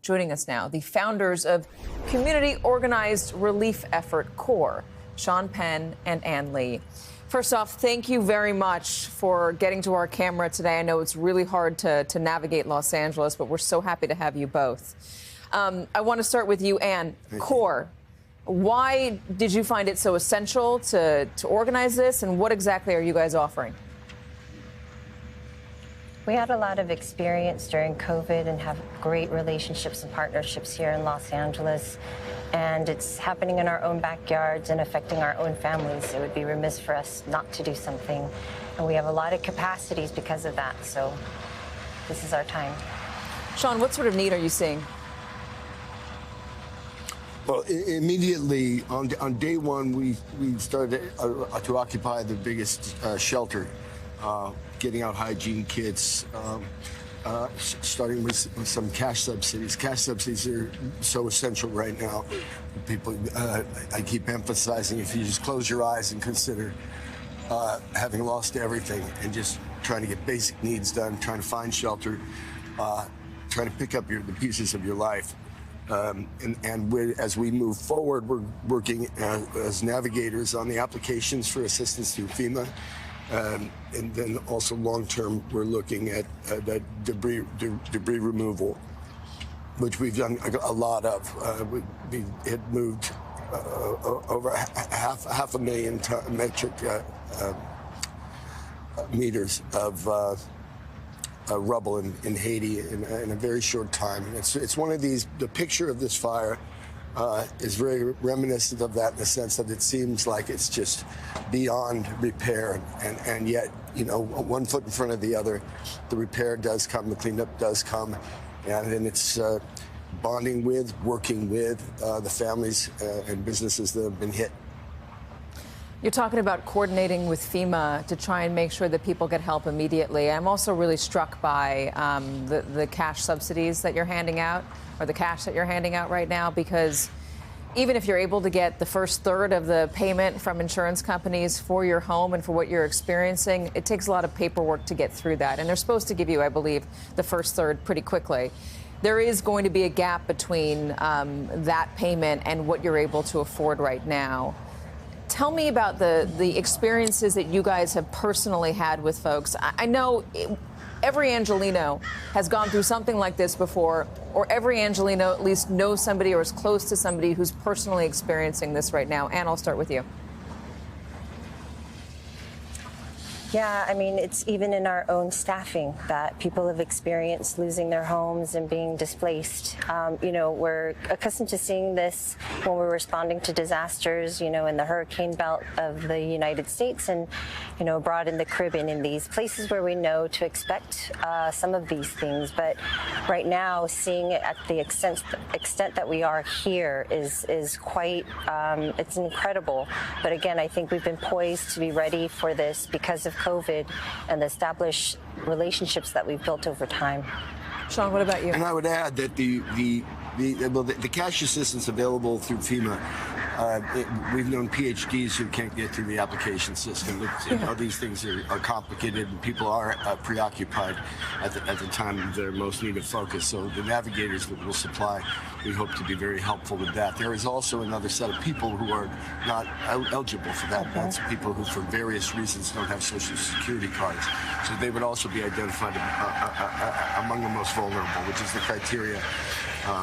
Joining us now, the founders of community organized relief effort CORE, Sean Penn and Ann Lee. First off, thank you very much for getting to our camera today. I know it's really hard to navigate Los Angeles, but we're so happy to have you both. I want to start with you, Ann. CORE, why did you find it so essential to organize this, and what exactly are you guys offering? We had a lot of experience during COVID and have great relationships and partnerships here in Los Angeles. And it's happening in our own backyards and affecting our own families. It would be remiss for us not to do something. And we have a lot of capacities because of that. So this is our time. Sean, what sort of need are you seeing? Well, immediately on day one, we started to occupy the biggest shelter. Getting out hygiene kits, starting with some cash subsidies. Cash subsidies are so essential right now. People, I keep emphasizing, if you just close your eyes and consider having lost everything and just trying to get basic needs done, trying to find shelter, trying to pick up the pieces of your life. As we move forward, we're working as navigators on the applications for assistance through FEMA. And then also long-term, we're looking at that debris removal, which we've done a lot of. We had moved over half a million metric meters of rubble in Haiti in a very short time. It's one of these. The picture of this fire is very reminiscent of that in the sense that it seems like it's just beyond repair, and yet, you know, one foot in front of the other, the repair does come, the cleanup does come, and then it's bonding with, working with the families and businesses that have been hit. You're talking about coordinating with FEMA to try and make sure that people get help immediately. I'm also really struck by the cash subsidies that you're handing out, or the cash that you're handing out right now, because even if you're able to get the first third of the payment from insurance companies for your home and for what you're experiencing, it takes a lot of paperwork to get through that. And they're supposed to give you, I believe, the first third pretty quickly. There is going to be a gap between that payment and what you're able to afford right now. Tell me about the experiences that you guys have personally had with folks. I know every Angelino has gone through something like this before, or every Angelino at least knows somebody or is close to somebody who's personally experiencing this right now. Ann, I'll start with you. Yeah, I mean, it's even in our own staffing that people have experienced losing their homes and being displaced. You know, we're accustomed to seeing this when we're responding to disasters, you know, in the hurricane belt of the United States and, you know, abroad in the Caribbean, in these places where we know to expect some of these things. But right now, seeing it at the extent that we are here is quite, it's incredible. But again, I think we've been poised to be ready for this because of COVID and the established relationships that we've built over time. Sean, what about you? And I would add that the cash assistance available through FEMA, we've known PhDs who can't get through the application system. You know, these things are complicated, and people are preoccupied at the time of their most needed focus. So the navigators that we'll supply, we hope to be very helpful with that. There is also another set of people who are not eligible for that. That's people who, for various reasons, don't have Social Security cards. So they would also be identified among the most vulnerable, which is the criteria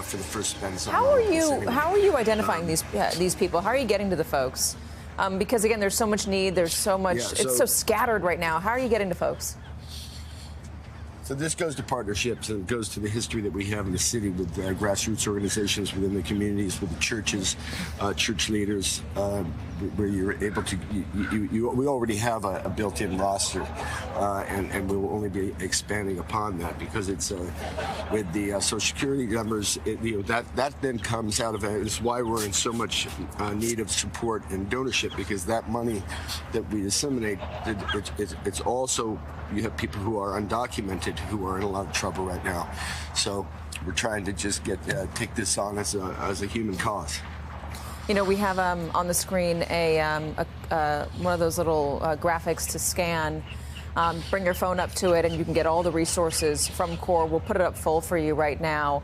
for the first spend. How are you identifying these people? How are you getting to the folks? Because again, there's so much need. There's so much. It's so scattered right now. How are you getting to folks? So this goes to partnerships, and it goes to the history that we have in the city with grassroots organizations within the communities, with the churches, church leaders, where you're able to, we already have a built-in roster, and we will only be expanding upon that because it's with the Social Security numbers, that then comes out of it. It's why we're in so much need of support and donorship, because that money that we disseminate, it's also, you have people who are undocumented who are in a lot of trouble right now. So we're trying to just take this on as a human cause. You know, we have on the screen one of those little graphics to scan Bring your phone up to it, and you can get all the resources from CORE. We'll put it up full for you right now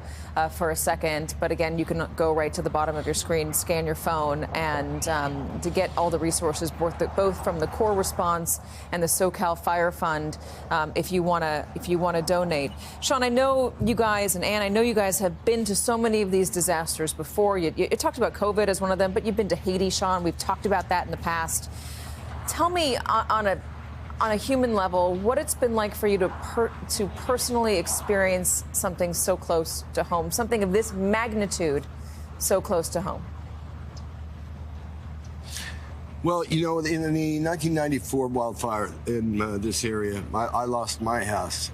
for a second. But again, you can go right to the bottom of your screen, scan your phone, and to get all the resources, both from the CORE response and the SoCal Fire Fund, if you want to donate. Sean, I know you guys, and Ann, I know you guys have been to so many of these disasters before. You talked about COVID as one of them, but you've been to Haiti, Sean. We've talked about that in the past. Tell me on a human level what it's been like for you to personally experience something so close to home, something of this magnitude so close to home. Well, in the 1994 wildfire in this area, I lost my house.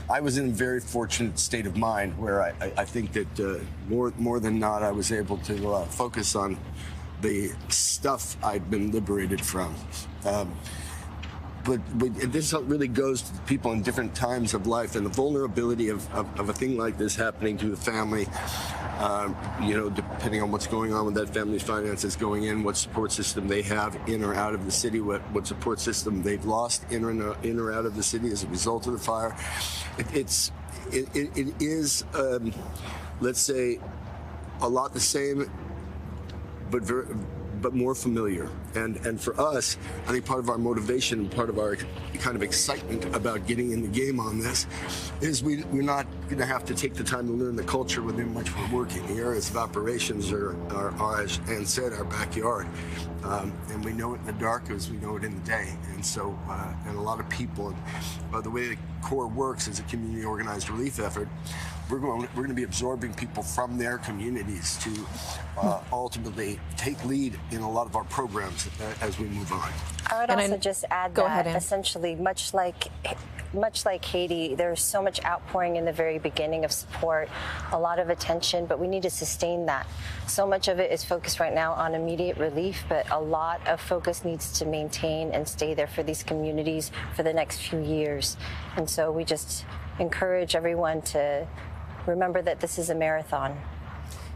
I was in a very fortunate state of mind where I think that more than not, I was able to focus on the stuff I'd been liberated from. But this really goes to the people in different times of life, and the vulnerability of a thing like this happening to a family, depending on what's going on with that family's finances going in, what support system they have in or out of the city, what support system they've lost in or out of the city as a result of the fire. It is, let's say, a lot the same, but more familiar. And for us, I think part of our motivation and part of our kind of excitement about getting in the game on this is we're not going to have to take the time to learn the culture within which we're working. The areas of operations are as Ann said, our backyard. And we know it in the dark as we know it in the day. And so, and a lot of people, and the way the CORE works as a community organized relief effort, we're going to be absorbing people from their communities to ultimately take lead in a lot of our programs as we move on. I would also just add that essentially, much like Haiti, there's so much outpouring in the very beginning of support, a lot of attention, but we need to sustain that. So much of it is focused right now on immediate relief, but a lot of focus needs to maintain and stay there for these communities for the next few years. And so we just encourage everyone to remember that this is a marathon.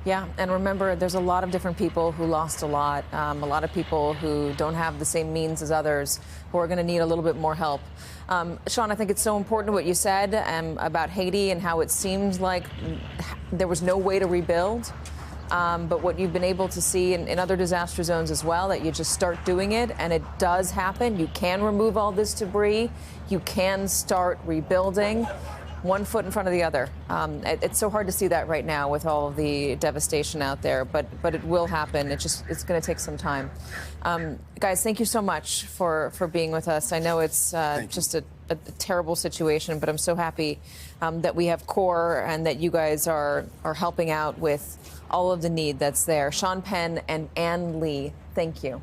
Yeah, and remember, there's a lot of different people who lost a lot of people who don't have the same means as others, who are going to need a little bit more help. Sean, I think it's so important what you said about Haiti and how it seemed like there was no way to rebuild. But what you've been able to see in other disaster zones as well, that you just start doing it, and it does happen. You can remove all this debris. You can start rebuilding. One foot in front of the other. It's so hard to see that right now with all of the devastation out there, but it will happen. It's going to take some time. Guys, thank you so much for being with us. I know it's just a terrible situation, but I'm so happy that we have CORE and that you guys are helping out with all of the need that's there. Sean Penn and Ann Lee, thank you.